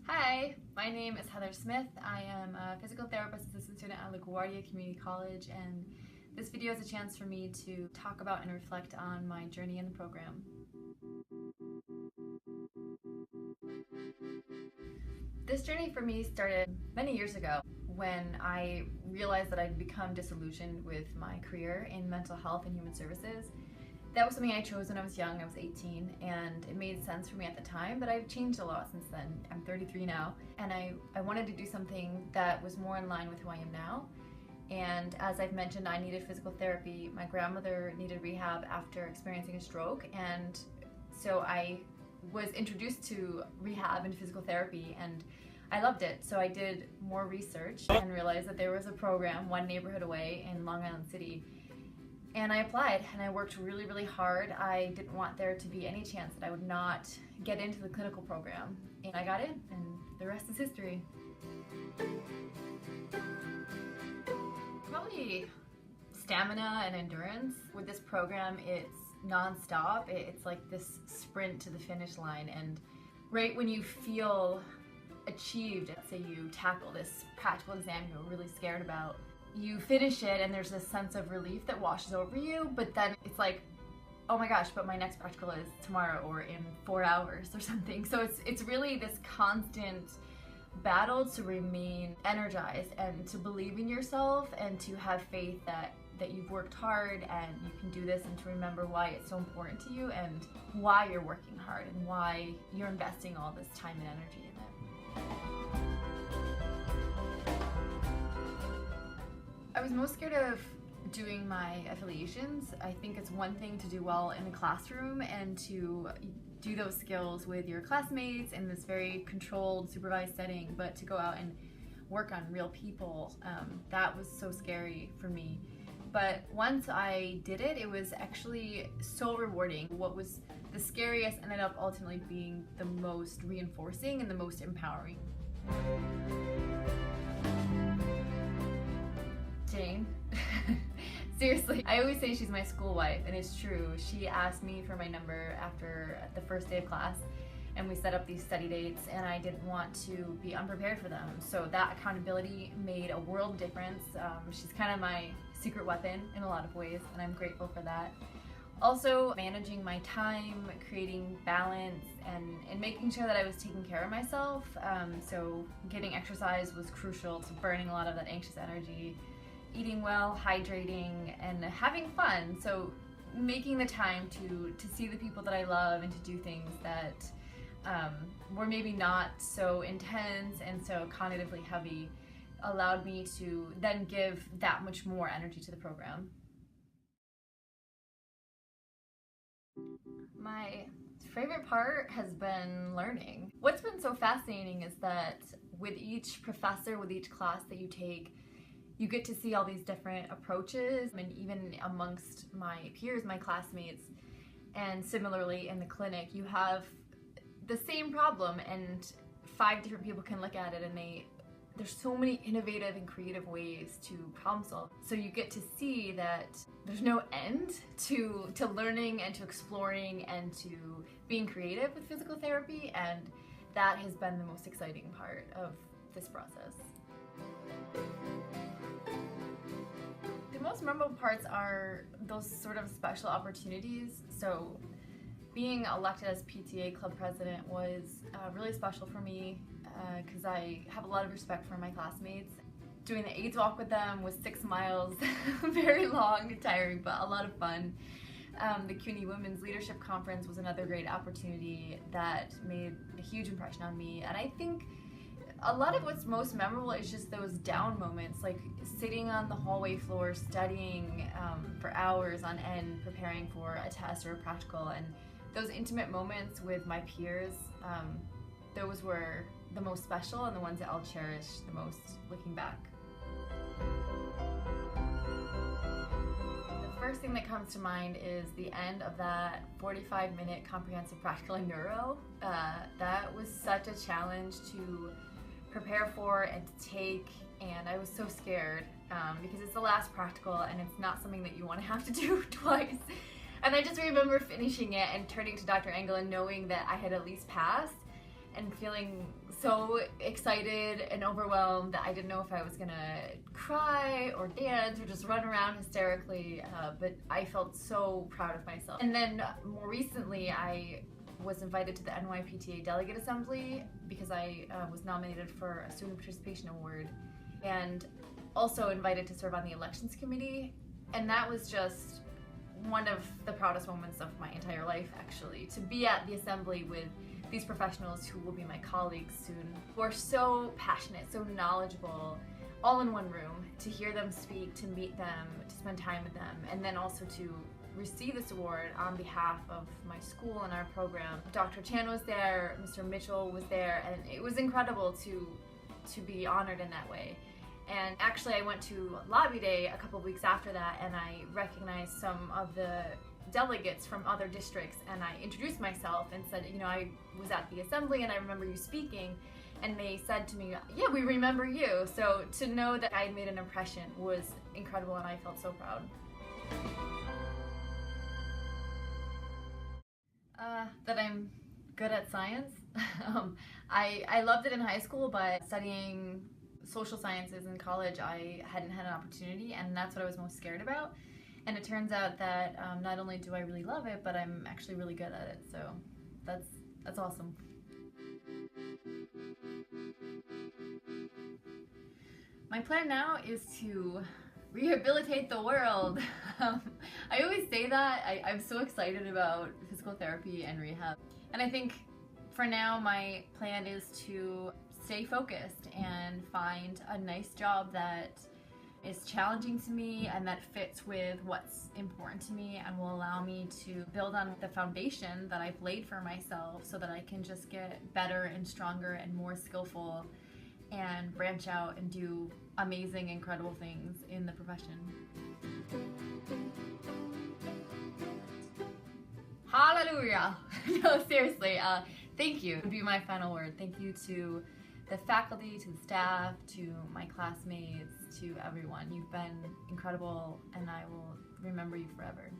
Hi, my name is Heather Smith. I am a physical therapist assistant student at LaGuardia Community College, and this video is a chance for me to talk about and reflect on my journey in the program. This journey for me started many years ago when I realized that I'd become disillusioned with my career in mental health and human services. That was something I chose when I was young. I was 18, and it made sense for me at the time, but I've changed a lot since then. I'm 33 now, and I wanted to do something that was more in line with who I am now. And as I've mentioned, I needed physical therapy. My grandmother needed rehab after experiencing a stroke, and so I was introduced to rehab and physical therapy, and I loved it. So I did more research and realized that there was a program one neighborhood away in Long Island City. And I applied, and I worked really, really hard. I didn't want there to be any chance that I would not get into the clinical program. And I got in, and the rest is history. Probably stamina and endurance. With this program, it's non-stop. It's like this sprint to the finish line. And right when you feel achieved, say you tackle this practical exam you were really scared about, you finish it and there's this sense of relief that washes over you, but then it's like, oh my gosh, but my next practical is tomorrow or in 4 hours or something. So it's really this constant battle to remain energized and to believe in yourself and to have faith that you've worked hard and you can do this, and to remember why it's so important to you and why you're working hard and why you're investing all this time and energy in it. I was most scared of doing my affiliations. I think it's one thing to do well in a classroom and to do those skills with your classmates in this very controlled, supervised setting, but to go out and work on real people, that was so scary for me. But once I did it, it was actually so rewarding. What was the scariest ended up ultimately being the most reinforcing and the most empowering. Jane. Seriously, I always say she's my school wife, and it's true. She asked me for my number after the first day of class, and we set up these study dates, and I didn't want to be unprepared for them. So that accountability made a world of difference. She's kind of my secret weapon in a lot of ways, and I'm grateful for that. Also, managing my time, creating balance, and making sure that I was taking care of myself. So getting exercise was crucial to burning a lot of that anxious energy. Eating well, hydrating, and having fun. So making the time to see the people that I love and to do things that were maybe not so intense and so cognitively heavy allowed me to then give that much more energy to the program. My favorite part has been learning. What's been so fascinating is that with each professor, with each class that you take, you get to see all these different approaches, and even amongst my peers, my classmates. And similarly in the clinic, you have the same problem and 5 different people can look at it, and there's so many innovative and creative ways to problem solve. So you get to see that there's no end to learning and to exploring and to being creative with physical therapy, and that has been the most exciting part of this process. The most memorable parts are those sort of special opportunities. So being elected as PTA club president was really special for me because I have a lot of respect for my classmates. Doing the AIDS walk with them was 6 miles, very long and tiring, but a lot of fun. The CUNY Women's Leadership Conference was another great opportunity that made a huge impression on me, and I think a lot of what's most memorable is just those down moments, like sitting on the hallway floor studying for hours on end, preparing for a test or a practical, and those intimate moments with my peers, those were the most special and the ones that I'll cherish the most looking back. The first thing that comes to mind is the end of that 45-minute comprehensive practical in neuro. That was such a challenge to prepare for and to take, and I was so scared because it's the last practical and it's not something that you want to have to do twice. And I just remember finishing it and turning to Dr. Engel and knowing that I had at least passed, and feeling so excited and overwhelmed that I didn't know if I was gonna cry or dance or just run around hysterically, but I felt so proud of myself. And then more recently, I was invited to the NYPTA Delegate Assembly because I was nominated for a Student Participation Award, and also invited to serve on the Elections Committee. And that was just one of the proudest moments of my entire life, actually, to be at the assembly with these professionals who will be my colleagues soon, who are so passionate, so knowledgeable, all in one room, to hear them speak, to meet them, to spend time with them, and then also to receive this award on behalf of my school and our program. Dr. Chan was there, Mr. Mitchell was there, and it was incredible to be honored in that way. And actually I went to Lobby Day a couple of weeks after that, and I recognized some of the delegates from other districts, and I introduced myself and said, you know, I was at the assembly and I remember you speaking, and they said to me, yeah, we remember you. So to know that I made an impression was incredible, and I felt so proud. That I'm good at science. I loved it in high school, but studying social sciences in college, I hadn't had an opportunity, and that's what I was most scared about. And it turns out that not only do I really love it, but I'm actually really good at it. So that's awesome. My plan now is to rehabilitate the world. I always say that. I'm so excited about physical therapy and rehab. And I think for now my plan is to stay focused and find a nice job that is challenging to me and that fits with what's important to me and will allow me to build on the foundation that I've laid for myself, so that I can just get better and stronger and more skillful and branch out and do amazing, incredible things in the profession. Hallelujah! No, seriously, thank you would be my final word. Thank you to the faculty, to the staff, to my classmates, to everyone. You've been incredible, and I will remember you forever.